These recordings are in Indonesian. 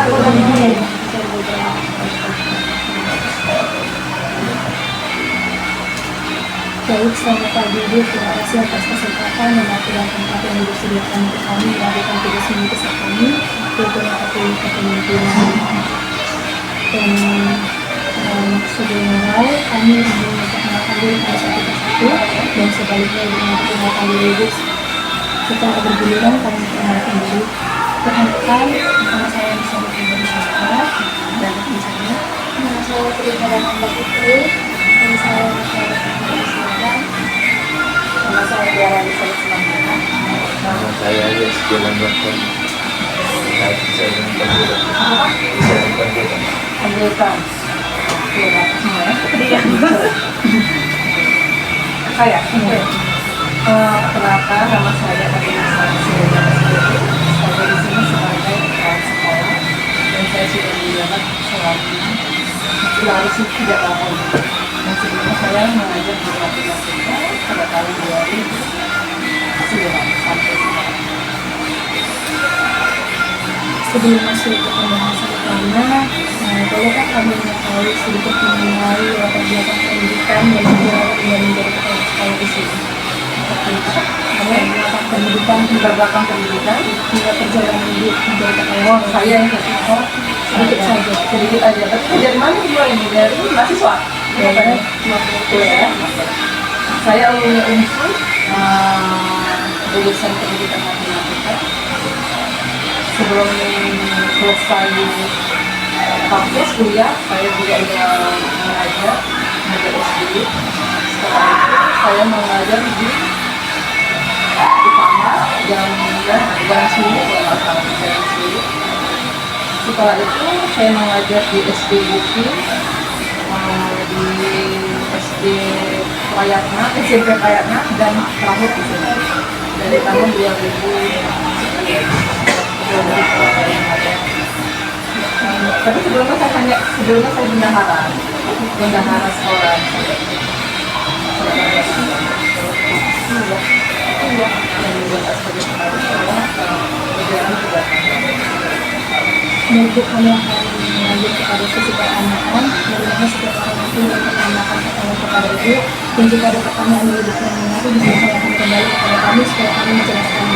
Baik, selamat pagi Ibu. Terima kasih atas kesempatan dan waktu dan tempat yang disediakan untuk kami melakukan tugas mini saat kami, yaitu mata kuliah kepemimpinan. Dan sebelum mulai, kami ingin memperkenalkan diri kami satu persatu, dan sebaliknya ingin memperkenalkan diri Ibu secara bergiliran. Kami memperkenalkan diri. Perkenalkan, nama saya Nisa Pribadi Syahra, dan misalnya nama saya Pribadi Mbak Putri, dan saya Masyarakat Pribadi Syahra. Nama saya Tiara Lisa Islamina. Nama saya Yeski Langgakan. Saya nonton juga. Anggota. Saya. Kenapa nama saya Adina Sarasya. Saya di sini sebagai kepala sekolah dan saya sudah menjabat selama tidak lama. Dan sebelumnya saya mengajar di matematika pada tahun 2009 sampai sekarang. Sebelum masuk ke pembahasan utama, bolehkah kami mengetahui sedikit mengenai latar belakang pendidikan dan sejarah yang menjadi kepala sekolah di sini? Latar belakang pendidikan Hingga perjalanan hidup menjadi kepala Oh, sekolah. saya yang ketiga Sedikit saja. sedikit aja. Tapi dari mana dua ini? Dari mahasiswa. Dari Ya. Saya lulusan UNSUL, lulusan pendidikan matematika. Sebelum selesai kampus kuliah, saya juga sudah mengajar SD. Setelah itu saya mengajar di utama dan sini kalau salah saya sini. Setelah itu saya mengajar di SD Bukti, di SD Prayatna, SMP Prayatna, dan terakhir di sini dari tahun 2010. Tapi sebelumnya saya bendahara sekolah. Baik, kami akan lanjut kepada sesi pertanyaan. Bagaimana setiap orang itu mempertanyakan pertanyaan kepada Ibu, dan jika ada pertanyaan yang lebih kurang mengerti, bisa tanyakan kembali kepada kami supaya kami menjelaskan.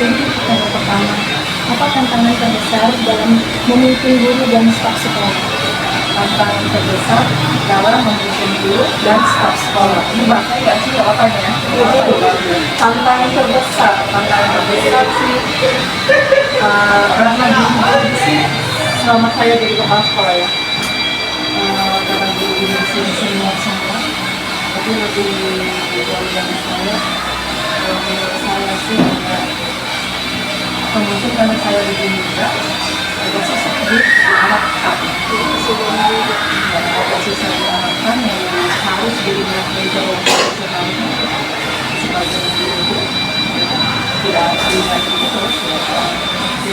Jadi pertanyaan pertama, apa tantangan terbesar dalam memimpin guru dan staf sekolah? Tantangan terbesar dalam memimpin guru dan staf sekolah. Ini bahasa nggak sih jawabannya? Tantangan terbesar sih karena guru sih selama saya jadi kepala sekolah ya. Karena guru di sini senior semua, tapi lebih jauh dari saya. Menurut saya sih mungkin karena saya lebih muda, ada sisi sedikit diharapkan dan ada sisi diharapkan yang harus dilihat jauh profesional sebagai guru tidak dilihat itu terus ya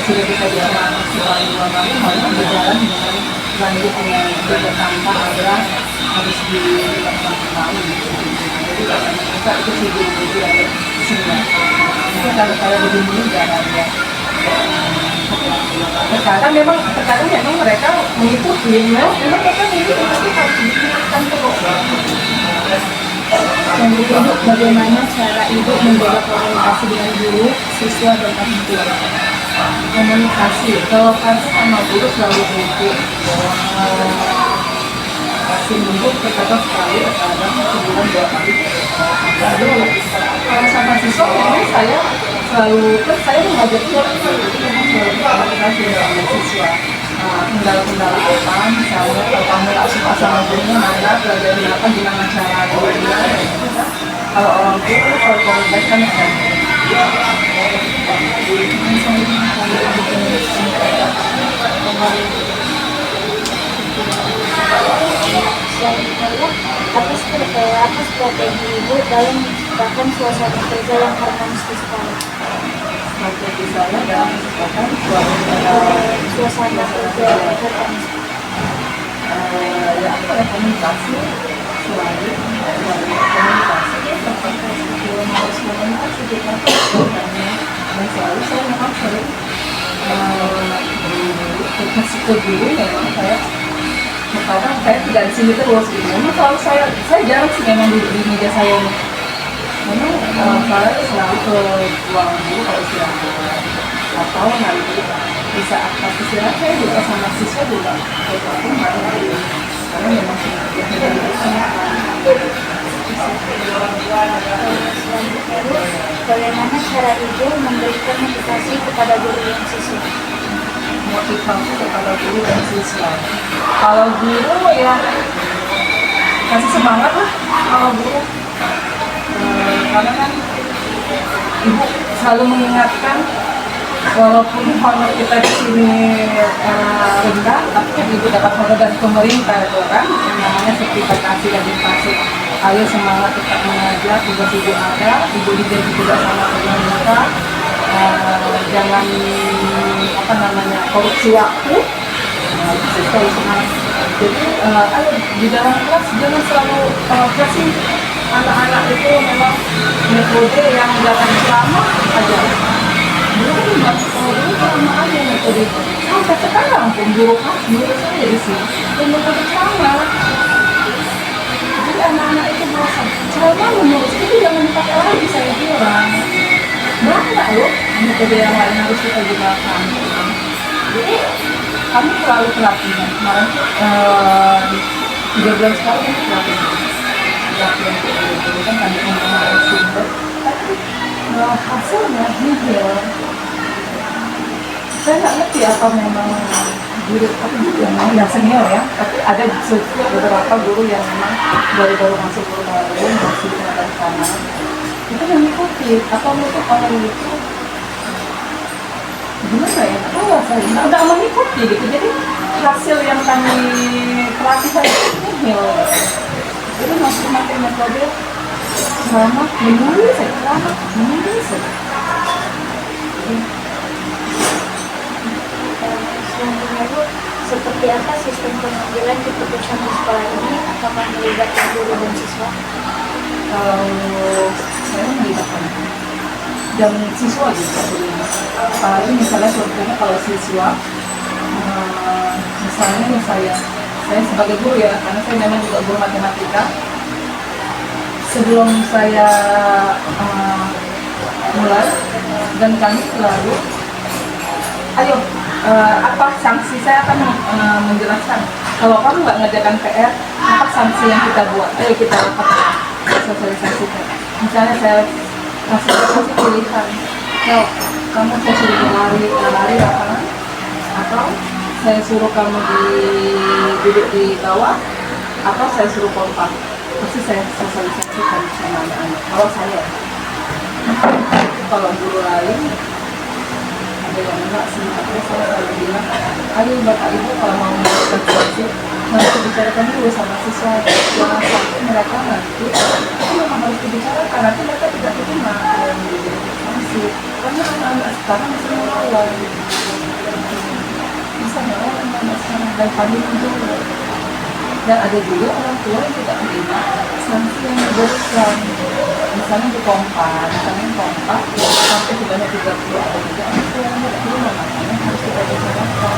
sudah kita jalan selama 2 kali malah berjalan dengan lanjutnya tanpa ada harus dilakukan kembali jadi kita itu sih guru ada semua mungkin kalau saya lebih muda ya terkadang memang mereka mengikuti memang mereka mengikuti tapi harus diingatkan terus. Yang kedua, bagaimana cara Ibu menjaga komunikasi dengan guru, siswa, dan orang tua? Komunikasi kalau kami sama guru selalu butuh kasih bentuk terkadang sekali terkadang sebulan 2 kali. Kalau sama siswa memang saya selalu saya mengajar selalu komunikasi dengan siswa. Kendala-kendala apa misalnya kalau kamu tak suka sama gurunya mana pelajaran apa gimana cara dia kalau orang tua kalau komunikasikan Apa strategi Ibu dalam menciptakan suasana kerja yang harmonis di sekolah? strategi saya dalam menciptakan Suasana kerja yang harmonis. Ya apa ya komunikasi selalu komunikasi harus komunikasi kita dan selalu saya memang sering kasih ke guru memang kadang saya tidak di sini terus gitu. Memang selalu saya jarang sih memang duduk di meja saya ini. Memang saya selalu ke ruang guru kalau istirahat atau nanti di saat pas istirahat saya juga sama siswa juga aku karena memang sudah Bagaimana cara Ibu memberikan motivasi kepada guru dan siswa? motivasi kepada guru dan siswa. Kalau guru ya kasih semangat lah kalau guru. Karena kan ibu selalu mengingatkan walaupun honor kita di sini rendah, tapi kan ibu dapat honor dari pemerintah itu kan, yang namanya sertifikasi dan inflasi. Ayo semangat tetap mengajar, tugas ibu ada, ibu dijanji juga sama pemerintah. Jangan korupsi waktu. Selalu semangat. Jadi ayo di dalam kelas jangan selalu kasih anak-anak itu memang metode yang jangan lama aja. Dulu lama aja metode itu. Sampai sekarang pun guru saya di sini metode ceramah. Jadi anak-anak itu merasa ceramah menurut itu jangan dipakai lagi, saya bilang. Banyak loh metode yang lain harus kita gunakan. Jadi kami selalu pelatihan. Kemarin 3 bulan sekali kami pelatihan itu kan kami menggunakan sumber, tapi hasilnya nihil. Saya nggak ngerti apa memang guru, tapi guru yang senior ya, tapi ada beberapa guru yang memang baru masuk guru baru masih dari kanan itu mengikuti apa mereka orang itu gimana ya, saya nggak mengikuti gitu. Jadi hasil yang kami pelatihan itu nihil. Jadi masih pakai metode selama menulis Selanjutnya Bu, seperti apa sistem pengambilan keputusan di sekolah ini? Apakah melibatkan guru dan siswa? Kalau saya melibatkan dan siswa juga, apalagi misalnya contohnya kalau siswa misalnya saya sebagai guru ya, karena saya memang juga guru matematika. Sebelum saya mulai dan kami selalu ayo apa sanksi, saya akan menjelaskan kalau kamu nggak ngerjakan PR apa sanksi yang kita buat, ayo kita sosialisasikan. Misalnya saya kasih pilihan, kamu saya suruh lari lapangan, atau saya suruh kamu duduk di bawah, atau saya suruh kompak. Pasti saya sosialisasikan sama anak-anak. Kalau saya, kalau guru lain ada yang enggak sih, tapi saya selalu bilang, ayo bapak ibu kalau mau melakukan sanksi nanti bicarakan dulu sama siswa, jangan sampai mereka nanti itu memang harus dibicarakan, nanti mereka tidak terima yang diberikan sanksi, karena anak-anak sekarang bisa melawan, bisa melawan anak-anak sekarang dan panik dulu. Dan ada juga orang tua yang tidak terima sanksi yang diberikan, misalnya di kompak sampai sebanyak 30 atau juga orang tua yang tidak terima, makanya harus kita bicarakan.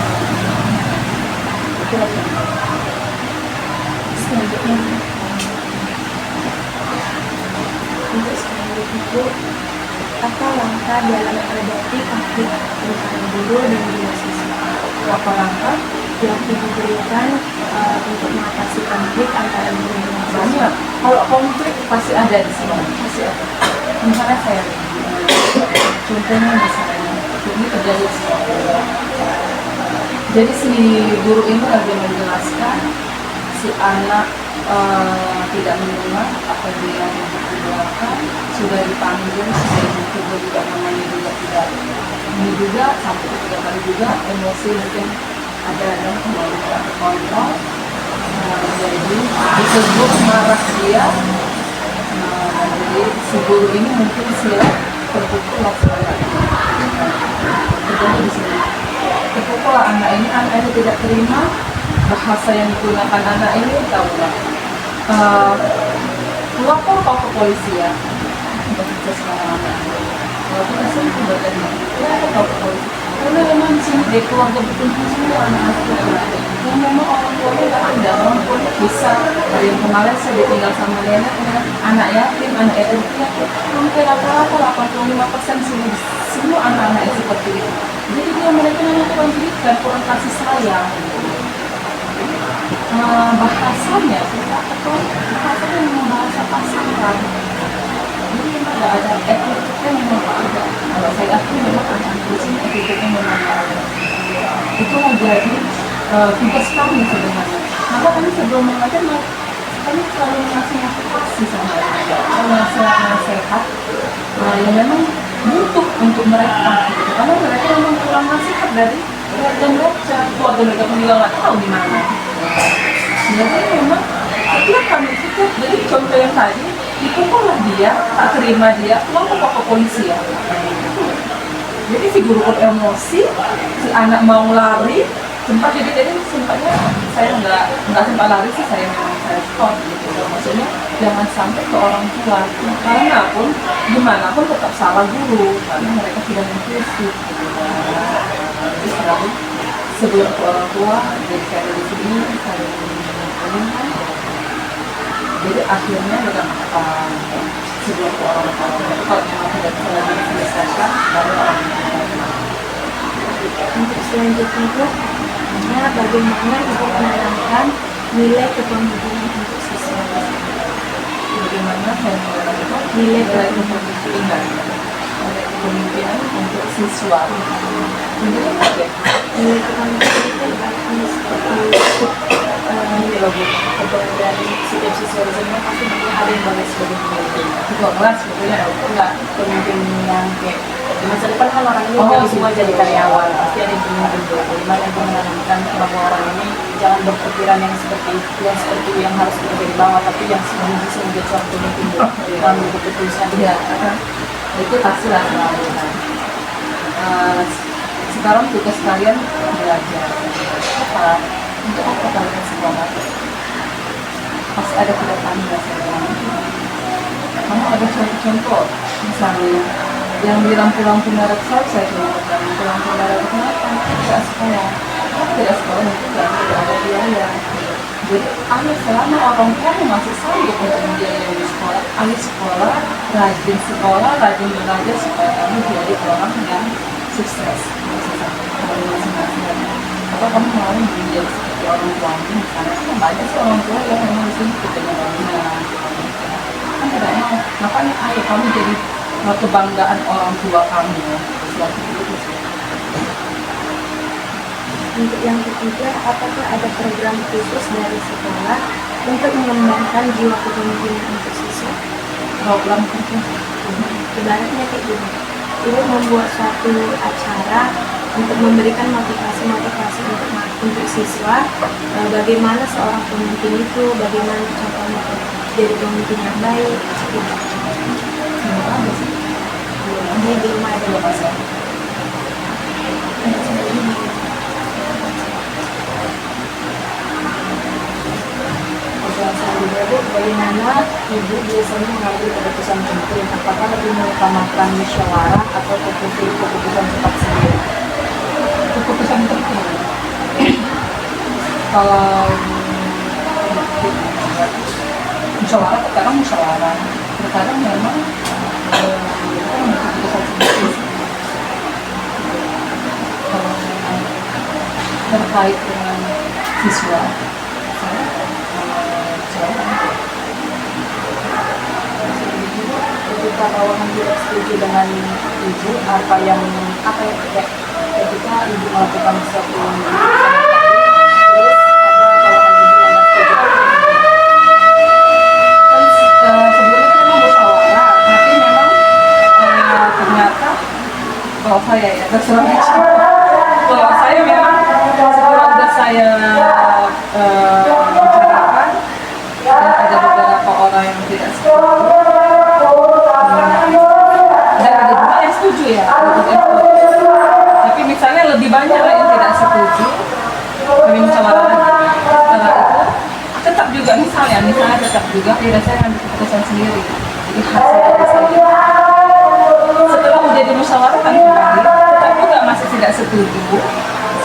Itu selanjutnya untuk selanjutnya Ibu, apa langkah dalam menghadapi konflik antara guru dan juga siswa? Apa langkah Yang Ibu berikan untuk mengatasi konflik antara guru dan siswa? banyak. Kalau konflik pasti ada di sini, pasti ada. Misalnya saya, contohnya misalnya, ini terjadi di sekolah. Jadi si guru ini lagi menjelaskan, si anak tidak mendengar apa yang dilakukan, sudah dipanggil, sudah dicoba juga namanya juga tidak. Ini juga sampai 3 kali juga emosi mungkin ada yang kembali ke kontrol. Jadi disebut marah dia. Jadi si guru ini mungkin silap terpukul laksana. Terjadi di sini. Terpukul anak ini tidak terima bahasa yang digunakan anak ini, tahulah. Lapor kau ke polisi ya, untuk proses anak. Kalau kita sih badan lapor kau ke polisi. Karena memang di sini deh keluarga berkumpul semua anak-anaknya yang memang orang tuanya nggak ada, orang tuanya bisa. Dari yang kemarin saya ditinggal sama nenek, anak yatim, anak yatim piatu, hampir rata-rata 85% sini semua anak-anak yang seperti itu. Jadi dia mereka memang kurang berikan, kurang kasih sayang. Bahasanya kita atau bahasanya memang bahasa pasaran. Jadi memang nggak ada etiknya, memang nggak ada. Kalau saya akui memang anak di sini etiknya memang nggak ada. Itu menjadi tugas kami sebenarnya. Maka kami sebelum mengajar, kami selalu mengasih motivasi sama mereka, nasihat yang memang butuh untuk mereka, gitu. Karena mereka memang kurang nasihat dari keluarga mereka pun juga nggak tahu di mana. Jadi memang setiap jadi contoh yang tadi dipukullah dia, tak terima dia, pulang ke polisi ya. Jadi si guru pun emosi, si anak mau lari, jadi sempatnya saya nggak sempat lari sih, saya memang saya stop gitu. Maksudnya jangan sampai ke orang tua, karena pun gimana pun tetap salah guru, karena mereka sudah mengkritik gitu. Jadi selalu sebelum ke orang tua, jadi saya di sini saya menginginkan. Jadi akhirnya dengan sebelum ke orang tua, kalau memang tidak bisa lagi diselesaikan, baru orang tua. Untuk selanjutnya itu, bagaimana ibu menerangkan nilai kepemimpinan untuk siswa? Bagaimana saya menerangkan Nilai kepemimpinan untuk siswa? Menjadi apa ya? Nilai kepemimpinan itu artinya seperti Ini loh Bu, dari setiap siswa di sini pasti ada yang bagus sebagai pemimpin. ketua kelas sebetulnya enggak. Pemimpin yang kayak di masa depan kan orang ini Oh, jadi semua gitu. jadi karyawan, pasti ada yang pemimpin tuh. Bagaimana yang menanamkan bahwa orang ini jangan berpikiran yang seperti yang harus bekerja di bawah, tapi yang bisa menjadi seorang pemimpin tuh. Mengambil keputusan. Iya, itu pastilah selalu kan. Sekarang tugas kalian belajar apa? Untuk apa kalian sekolah? Pasti ada kedatangan rasanya. Kamu ada contoh-contoh, misalnya yang di lampu-lampu merek saya contohkan lampu-lampu merek kenapa? Tidak sekolah, tidak sekolah juga tidak ada biaya. Jadi anak selama orang tua masih sanggup untuk membiayai di sekolah, anak sekolah, rajin belajar supaya kamu jadi orang yang sukses. Atau kamu mau menjadi seperti orang tuamu, misalnya kan banyak sih orang tua yang memang di sini punya banyak. Kan kadang-kadang, makanya ayo kamu jadi kebanggaan orang tua kamu. Seperti itu sih. Untuk yang ketiga, apakah ada program khusus dari sekolah untuk mengembangkan jiwa kepemimpinan untuk siswa? Program khusus. Ibaratnya kayak gini, ibu membuat suatu acara untuk memberikan motivasi untuk siswa, bagaimana seorang pemimpin itu, bagaimana contohnya untuk jadi pemimpin yang baik. Gitu. Belum ada sih. Ini belum ada. Belum ada. Pertanyaan selanjutnya, Bu, bagaimana ibu biasanya mengambil keputusan penting? Apakah lebih mengutamakan musyawarah atau keputusan cepat sendiri? Keputusan penting. Kalau musyawarah, terkadang musyawarah, terkadang memang keputusan sendiri. Kalau terkait dengan siswa, saya Ketika bawahan tidak setuju dengan ibu, apa yang terjadi ketika ibu melakukan sesuatu yang terus ada bawahan ibu yang tidak setuju? sebelumnya memang musyawarah, tapi memang ternyata kalau saya ya terserah aja. Kalau saya memang setelah udah saya bicarakan dan ada beberapa orang yang tidak setuju, dan ada juga yang setuju ya, ada juga yang setuju. Tapi misalnya lebih banyak yang tidak setuju, kami musyawarah lagi. Setelah itu tetap juga misalnya tetap juga tidak saya ambil keputusan sendiri. Jadi hasil dari saya setelah menjadi musyawarah kan kembali tetap juga masih tidak setuju,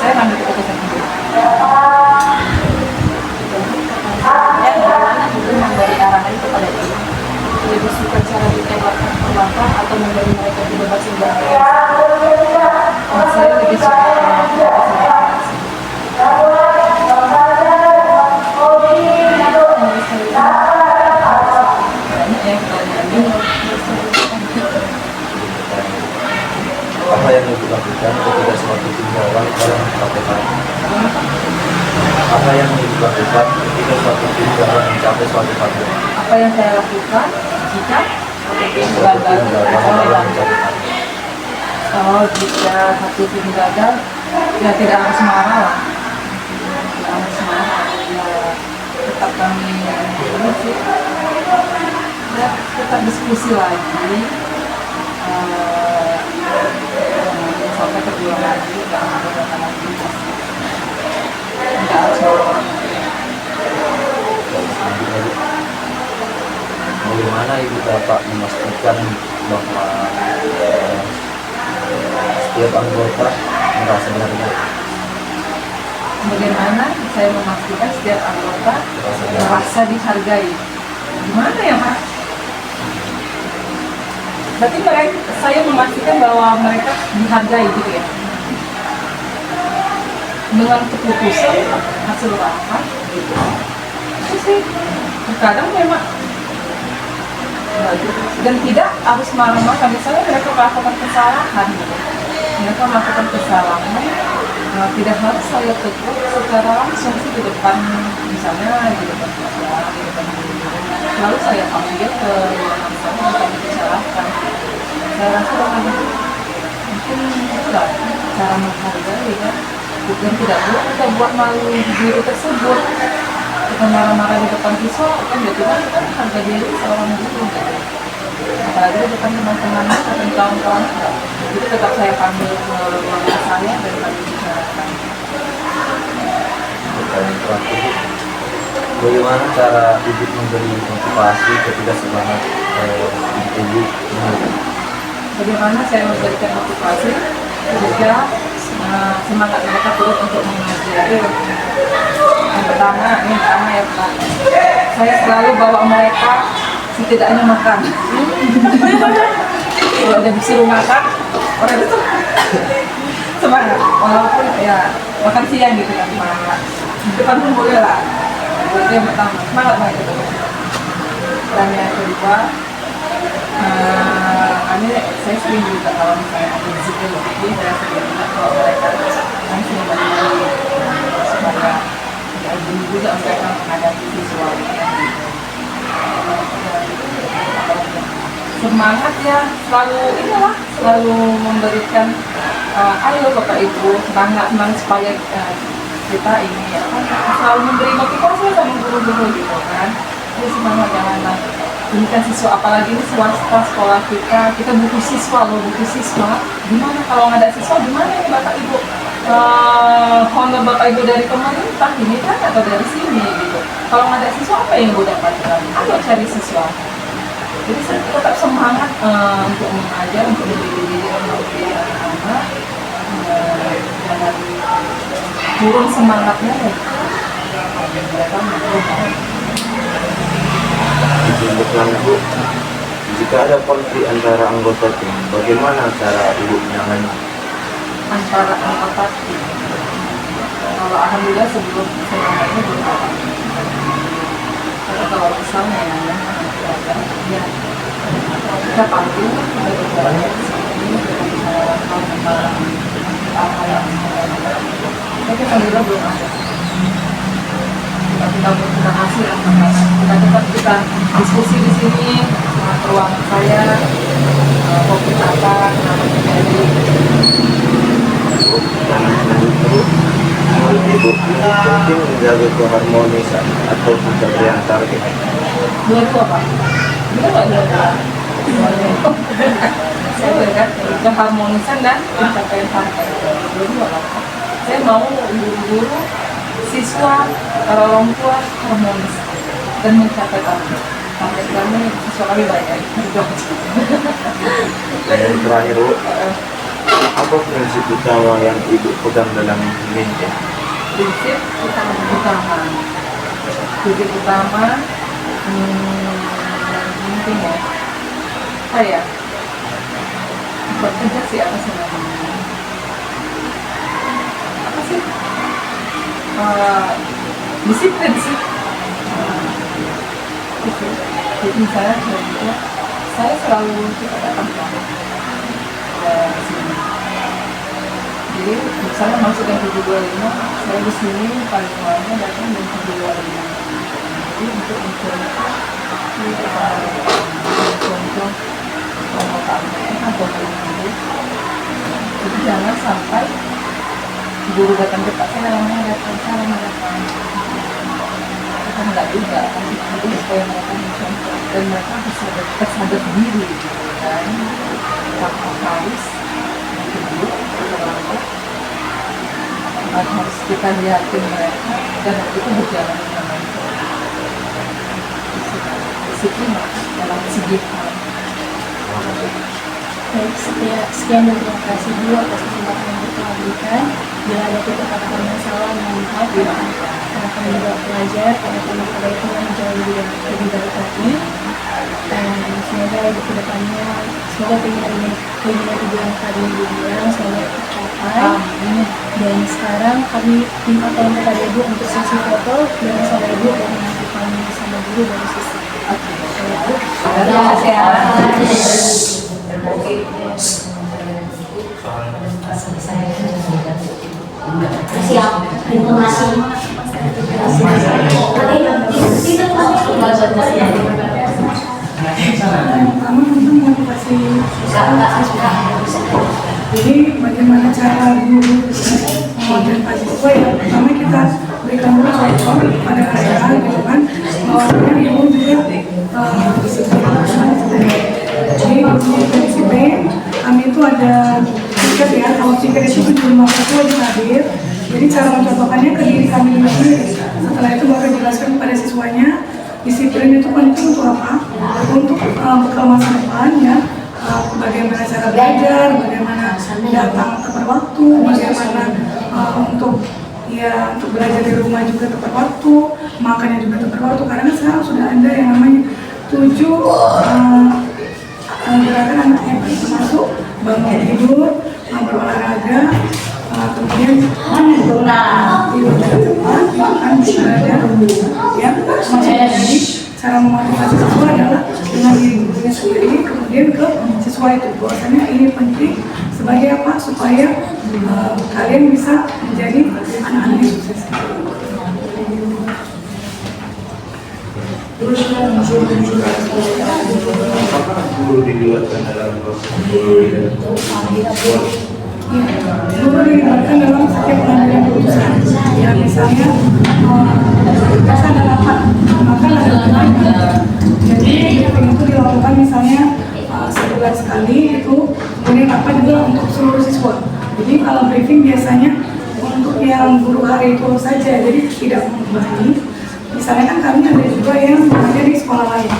saya ambil keputusan sendiri. Ya, bagaimana itu memberi arahan kepada ibu? Lebih suka cara ditembakkan ke belakang atau memberi mereka kebebasan berkarya. Saya lebih suka Apa yang ibu lakukan ketika suatu tinjauan dalam KPK? Apa yang ibu lakukan ketika suatu tinjauan mencapai suatu target? apa yang saya lakukan jika Suatu tinjauan dalam mencapai target. jika satu tim gagal, ya tidak harus marah lah, tidak harus marah, ya tetap kami ini sih, ya tetap diskusi lagi, sampai kedua lagi, nggak ada lagi, nggak harus marah. Bagaimana ibu dapat memastikan bahwa setiap anggota merasa dihargai? Bagaimana saya memastikan setiap anggota merasa dihargai? Gimana ya, Pak? Berarti saya memastikan bahwa mereka dihargai gitu ya? Dengan keputusan hasil rapat gitu. Itu sih terkadang memang dan tidak harus marah-marah. Misalnya mereka melakukan kesalahan gitu. Mereka melakukan kesalahan, tidak harus saya tegur secara langsung sih di depan, misalnya di depan keluarga, di depan guru. Lalu saya panggil ke ruangan saya untuk dibicarakan. Saya rasa dengan itu mungkin itulah cara menghargai ya. Bukan tidak boleh kita buat malu diri tersebut. Kita marah-marah di depan siswa, kan berarti kan harga diri seorang guru gitu. Apalagi di depan teman-teman atau kawan-kawan, itu tetap saya panggil ke ruangan saya dan kami bicarakan. Pertanyaan terakhir, bagaimana cara ibu memberi motivasi ketika semangat ibu menurut? Bagaimana saya memberikan motivasi ketika semangat mereka turut untuk mengajar. Yang pertama ya Pak, saya selalu bawa mereka setidaknya makan. Kalau udah disuruh makan, orang itu semangat. Walaupun ya makan siang gitu kan semangat. Di depan pun boleh lah. Itu yang pertama, semangat mereka itu. Dan yang kedua, saya sering juga kalau misalnya ada zikir lebih, saya sering minta kalau mereka kan sering berdiri supaya tidak dulu juga mereka menghadapi siswa. Semangat ya, selalu memberikan ayo Bapak Ibu semangat supaya kita ini selalu memberi motivasi sama guru-guru gitu kan. Jadi semangat janganlah ini kan siswa, apalagi ini swasta sekolah kita butuh siswa gimana kalau nggak ada siswa gimana ini Bapak Ibu honor Bapak Ibu dari pemerintah ini kan atau dari sini gitu. Kalau nggak ada siswa apa yang gue dapatkan? Ayo cari siswa. Jadi saya tetap semangat untuk mengajar, untuk mendidik anak-anak, jangan turun semangatnya ya. Mereka Ditunjukkan ibu, jika ada konflik antara anggota tim, bagaimana cara ibu menangani? antara anggota tim. Kalau alhamdulillah sebelum semangatnya belum ada. Tapi kalau misalnya ya kita panggil kita berbicara seperti ini, kita bicarakan tentang apa yang tapi alhamdulillah belum ada. Kita terima kasih kita tetap diskusi di sini ruangan saya kopi apa kenapa terjadi. Menurut ibu, ini penting menjaga keharmonisan atau pencapaian target. Dua-dua Pak, kita nggak dua-dua. Saya melihat keharmonisan dan pencapaian target. Dua-dua Pak. Saya mau guru-guru, siswa, para orang tua harmonis dan mencapai target. Target kami siswa kami banyak. Dan yang terakhir, Bu, apa prinsip utama yang ibu pegang dalam memimpin? Prinsip utama mungkin ya apa ya, bekerja sih apa sih namanya, apa sih, disiplin sih. Itu jadi misalnya saya selalu kita datang ke sini. Jadi misalnya masuk yang 725, saya di sini paling awalnya datang jam 725. Jadi untuk contoh pemotongnya atau ini, jadi jangan sampai guru datang cepat, saya datang. Kita enggak juga, jadi supaya mereka mencontoh dan mereka bisa tersadar diri gitu kan. Tanpa harus dulu harus kita lihatin mereka dan itu berjalan dengan lancar. Disiplin dalam segi hal. Baik, sekian dan terima kasih Bu atas kesempatan yang kita berikan. Bila ada kata-kata masalah, mohon maaf ya. Karena kami juga belajar, karena kami pada itu jauh lebih baik lagi. Dan semoga di kedepannya, semoga keinginan tujuan tadi dibilang semoga tercapai. Dan sekarang kami minta tolong kepada Ibu untuk sesi foto dan sama Ibu dan nanti kami sama guru dari sisi. Terima kasih ya. Siap, informasi. Jadi bagaimana cara guru dan mahasiswa ya, pertama kita berikan dulu contoh pada mereka gitu kan, bahwa ibu juga disiplin. Jadi untuk disiplin kami itu ada tiket ya, kalau tiket itu 75% wajib hadir. Jadi cara mencontohkannya ke diri kami sendiri. Setelah itu baru jelaskan kepada siswanya disiplin itu penting untuk apa? Untuk bekal masa depan ya. Bagaimana cara belajar, bagaimana datang tepat waktu, bagaimana untuk belajar di rumah juga tepat waktu, makannya juga tepat waktu. Karena sekarang sudah ada yang namanya 7 gerakan anak yang termasuk bangun tidur, berolahraga, kemudian tidur dengan cepat, makan beribadah, ya. Jadi cara memotivasi siswa adalah dengan diri gurunya sendiri, kemudian ke siswa itu. Bahwasanya ini penting sebagai apa? Supaya kalian bisa menjadi anak-anak yang sukses. Terus apakah guru dilibatkan dalam proses Guru dilibatkan dalam setiap pengambilan keputusan. Ya misalnya ada rapat, maka ada briefing. Jadi briefing itu dilakukan misalnya sebulan sekali itu, kemudian rapat juga untuk seluruh siswa. Jadi kalau briefing biasanya untuk yang guru hari itu saja, jadi tidak membebani. Misalnya kan kami ada juga yang bekerja di sekolah lain.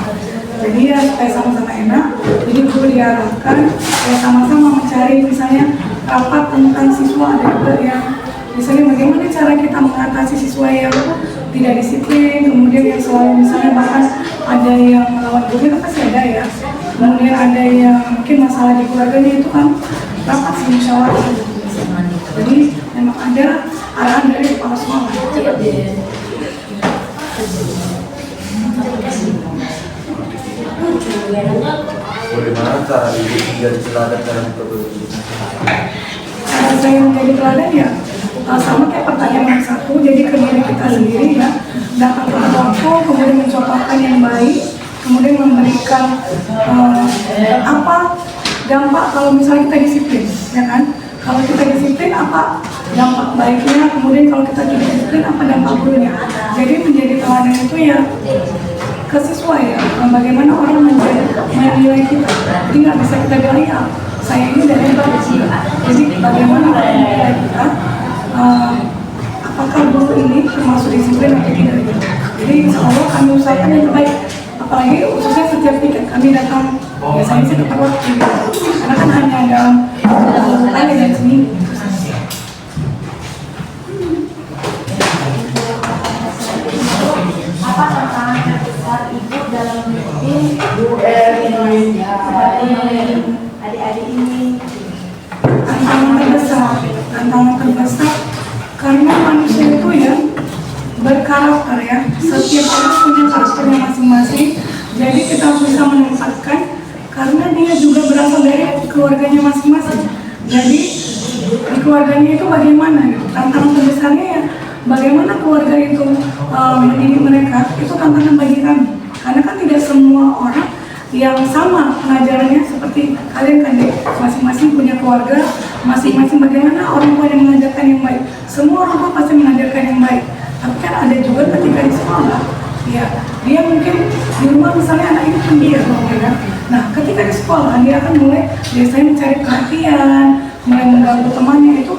Jadi ya supaya sama-sama enak, jadi guru diarahkan supaya sama-sama mencari misalnya rapat tentang siswa. Ada juga yang misalnya bagaimana cara kita mengatasi siswa yang tidak disiplin, kemudian yang selalu misalnya bahkan ada yang melawan guru, itu pasti ada ya. Kemudian ada yang mungkin masalah di keluarganya, itu kan rapat sih musyawarah. Jadi memang ada arahan dari kepala sekolah. bagaimana cara ibu menjadi teladan dalam kepemimpinan? Cara saya menjadi teladan ya sama kayak pertanyaan yang satu, jadi ke diri kita sendiri ya, datang ke waktu, kemudian mencontohkan yang baik, kemudian memberikan apa dampak kalau misalnya kita disiplin, ya kan? Kalau kita disiplin apa dampak baiknya, kemudian kalau kita tidak disiplin apa dampak buruknya. Jadi menjadi teladan itu ya ke siswa ya, bagaimana orang menilai kita. Jadi nggak bisa kita bilang ya saya ini dari bagus. Jadi bagaimana orang menilai kita, apakah guru ini termasuk disiplin atau tidak. Jadi insya Allah kami usahakan yang terbaik. Apalagi khususnya setiap tiket kami datang biasanya sih tepat waktu, karena kan hanya dalam lakukan dengan sendiri. Apa tantangan terbesar ibu dalam memimpin adik-adik ini? Tantangan terbesar karena manusia itu ya berkarakter ya, setiap orang punya karakternya masing-masing, jadi kita harus bisa menempatkan karena dia juga berasal dari keluarganya masing-masing. Jadi di keluarganya itu bagaimana gitu, tantangan terbesarnya ya bagaimana keluarga itu mendidik mereka, itu tantangan bagi kami karena kan tidak semua orang yang sama pengajarannya seperti kalian kan deh, masing-masing punya keluarga, masing-masing bagaimana orang tua yang mengajarkan yang baik. Semua orang tua pasti mengajarkan yang baik, tapi kan ada juga ketika di sekolah, ya dia mungkin di rumah misalnya anak itu pendiam, ya. Nah ketika di sekolah dia akan mulai biasanya mencari perhatian, mulai mengganggu temannya itu,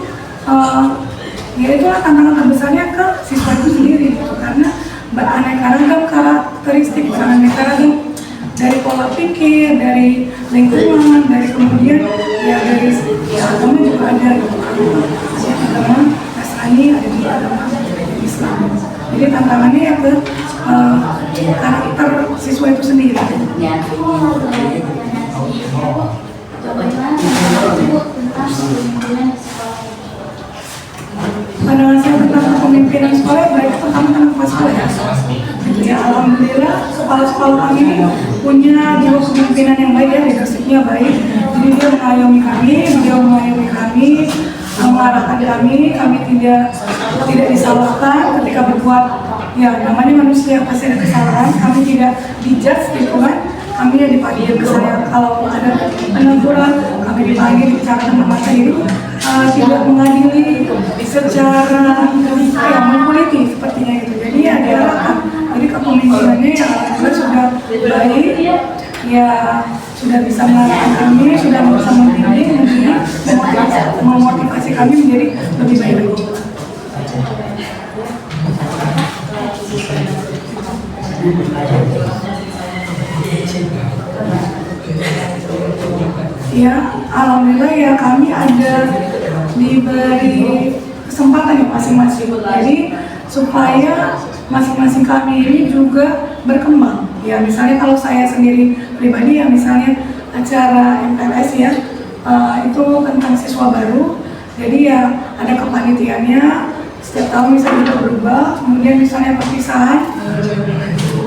ya itulah tantangan terbesarnya ke siswa itu sendiri, gitu. Karena beraneka ragam karakteristik, beraneka ragam dari pola pikir, dari lingkungan, dari kemudian ya dari agama juga ada gitu. Ada agama Nasrani, ada juga agama Islam. Jadi tantangannya ya ke karakter siswa itu sendiri. Pandangan saya tentang kepemimpinan sekolah baik pertama-tama kepala sekolah ya. Ya alhamdulillah kepala sekolah kami ini punya jiwa kepemimpinan yang baik ya, leadershipnya baik. Jadi dia mengayomi kami, mengarahkan kami tidak disalahkan ketika berbuat. Ya namanya manusia pasti ada kesalahan, kami tidak dijudge gitu kan. Kami ya dipanggil ke saya kalau ada peneguran, kami dipanggil bicarakan sama saya itu tidak mengadili secara ya mengkuliti sepertinya gitu. Jadi ya diarahkan. Jadi kepemimpinannya ya alhamdulillah sudah baik, ya sudah bisa mengarahkan kami, sudah bisa membimbing, memotivasi kami menjadi lebih baik lagi. Ya, alhamdulillah ya kami ada diberi kesempatan ya masing-masing. Jadi supaya masing-masing kami ini juga berkembang. Ya, misalnya kalau saya sendiri pribadi ya misalnya acara MPLS ya, itu tentang siswa baru. Jadi ya ada kepanitiaannya, setiap tahun bisa juga berubah. Kemudian misalnya perpisahan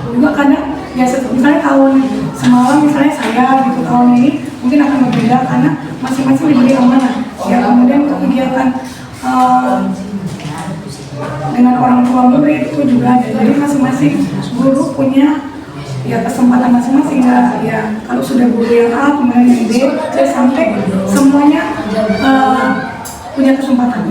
juga kadang ya misalnya tahun semalam misalnya saya gitu, tahun ini mungkin akan berbeda karena masing-masing diberi amanah. Ya kemudian untuk kegiatan dengan orang tua murid itu juga ada. Jadi masing-masing guru punya ya kesempatan masing-masing ya kalau sudah guru yang A kemudian yang B sampai semuanya punya kesempatan.